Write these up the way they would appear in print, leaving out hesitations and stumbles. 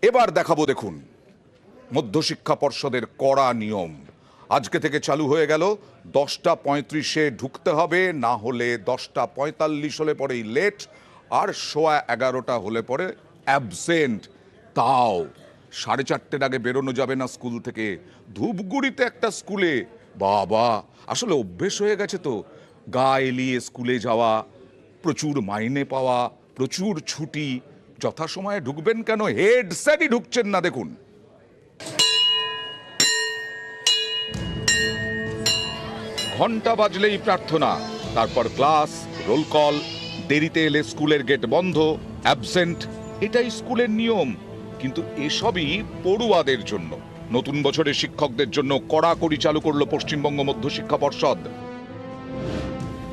এবার দেখাবো, দেখুন মধ্যশিক্ষা পর্ষদের কড়া নিয়ম আজকে থেকে চালু হয়ে গেল। 10টা 35-এ ঢুকতে হবে, না হলে 10টা 45 হলে পরেই লেট, আর 11:15 হলে পরে অ্যাবসেন্ট। তাও 4:30-এর আগে বেরোনো যাবে না স্কুল থেকে। ধূপগুড়িতে একটা স্কুলে বাবা, আসলে অভ্যেস হয়ে গেছে তো গা এলিয়ে স্কুলে যাওয়া, প্রচুর মাইনে পাওয়া, প্রচুর ছুটি, যথাসময়ে ঢুকবেন কেন হেড স্যারই ঢুকছেন না। দেখুন ঘন্টা বাজলেই প্রার্থনা, তারপর ক্লাস, রোল কল, দেরিতে এলে স্কুলের গেট বন্ধ, অ্যাবসেন্ট। এটাই স্কুলের নিয়ম, কিন্তু এসবই পড়ুয়াদের জন্য। নতুন বছরে শিক্ষকদের জন্য কড়াকড়ি চালু করলো পশ্চিমবঙ্গ মধ্যশিক্ষা পর্ষদ।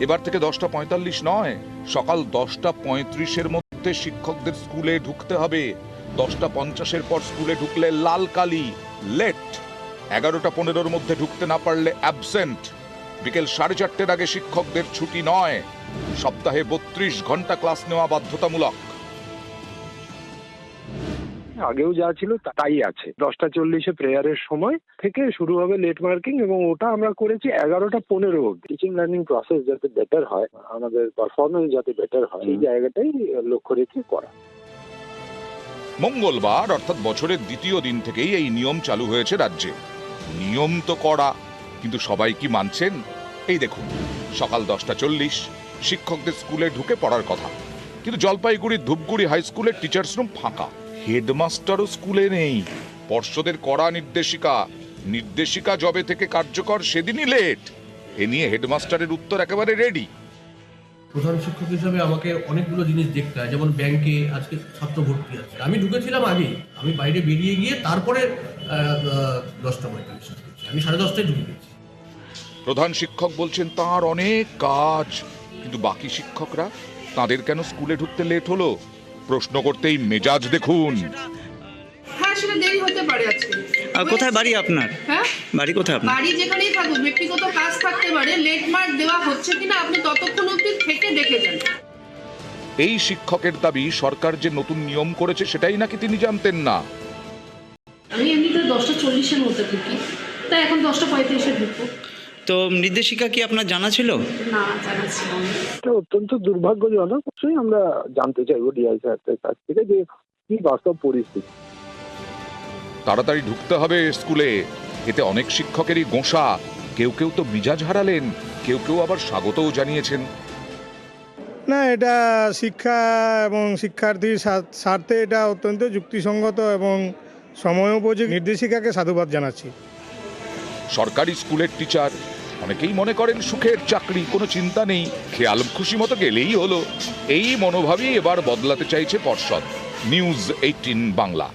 এবার থেকে 10টা 45 নয়, সকাল 10টা 35-এর মধ্যে শিক্ষকদের স্কুলে ঢুকতে হবে। 10টা 50-এর পর স্কুলে ঢুকলে লাল কালি, লেট। 11টা 15-এর মধ্যে ঢুকতে না পারলে অ্যাবসেন্ট। বিকেল 4:30-এর আগে শিক্ষকদের ছুটি নয়। সপ্তাহে 32 ঘন্টা ক্লাস নেওয়া বাধ্যতামূলক। আগেও যা ছিল তাই আছে। 10টা 40-এ প্রেয়ারের সময় থেকে শুরু হবে লেট মার্কিং, এবং ওটা আমরা করেছি 11টা 15 অবধি। টিচিং লার্নিং প্রসেস যাতে বেটার হয়, আমাদের পারফরমেন্স যাতে বেটার হয়, এই জায়গাটাই লক্ষ্য রেখে করা। মঙ্গলবার অর্থাৎ বছরের দ্বিতীয় দিন থেকেই এই নিয়ম চালু হয়েছে রাজ্যে। নিয়ম তো কড়া, কিন্তু সবাই কি মানছেন? এই দেখুন, সকাল 10টা 40 শিক্ষকদের স্কুলে ঢুকে পড়ার কথা, কিন্তু জলপাইগুড়ির ধূপগুড়ি হাই স্কুলের টিচার্স রুম ফাঁকা, হেডমাস্টারও স্কুলে নেই। পর্ষদের কড়া নির্দেশিকা জবে থেকে কার্যকর সেদিনই লেট। এ নিয়ে হেডমাস্টারের উত্তর একেবারে রেডি। প্রধান শিক্ষক হিসাবে আমাকে অনেকগুলো জিনিস দেখতে হয়, যেমন ব্যাংকে আজকে ছাত্র ভর্তি আছে, আমি ঢুকেছিলাম আগে, আমি বাইরে বেরিয়ে গিয়ে তারপরে 10টা 45 আমি 10:30টায় ঢুকে গেছি। প্রধান শিক্ষক বলছেন তার অনেক কাজ, কিন্তু বাকি শিক্ষকরা, তাদের কেন স্কুলে ঢুকতে লেট হলো? প্রশ্ন করতেই মেজাজ দেখুন। হ্যাঁ, সেটা দেরি হতে পারে আজকে। কোথায় বাড়ি আপনার? হ্যাঁ, বাড়ি কোথায় আপনার? বাড়ি যেখানেই থাকুক, ব্যক্তিগত কাজ থাকতে পারে। লেট মার্ক দেওয়া হচ্ছে কিনা আপনি ততক্ষণ অবধি থেকে দেখে যান। এই শিক্ষকের দাবি সরকার যে নতুন নিয়ম করেছে সেটাই নাকি তিনি জানতেন না। আমি এমনিতে 10টা 40-এর মধ্যে ঢুকি, তাই এখন 10টা 35-এ ঢুকবো। তো নির্দেশিকা কি আপনার জানা ছিল? না, জানা ছিল না। এটা অত্যন্ত দুর্ভাগ্যজনক। অবশ্যই আমরা জানতে চাইবো ডিআই স্যারের কাছ থেকে যে কি বাস্তব পরিস্থিতি। তাড়াতাড়ি ঢুকতে হবে স্কুলে, এতে অনেক শিক্ষকেরই গোঁসা। কেউ কেউ তো মিজাজ হারালেন, কেউ কেউ আবার স্বাগতও জানিয়েছেন। না, এটা শিক্ষা এবং শিক্ষার্থীর স্বার্থে এটা অত্যন্ত যুক্তিসঙ্গত এবং সময়োপযোগী। নির্দেশিকাকে সাধুবাদ জানাচ্ছি। সরকারি স্কুলের টিচার অনেকেই মনে করেন সুখের চাকরি, কোনো চিন্তা নেই, খেয়াল খুশি মতো গেলেই হলো। এই মনোভাবই এবার বদলাতে চাইছে পর্ষদ। নিউজ 18 বাংলা।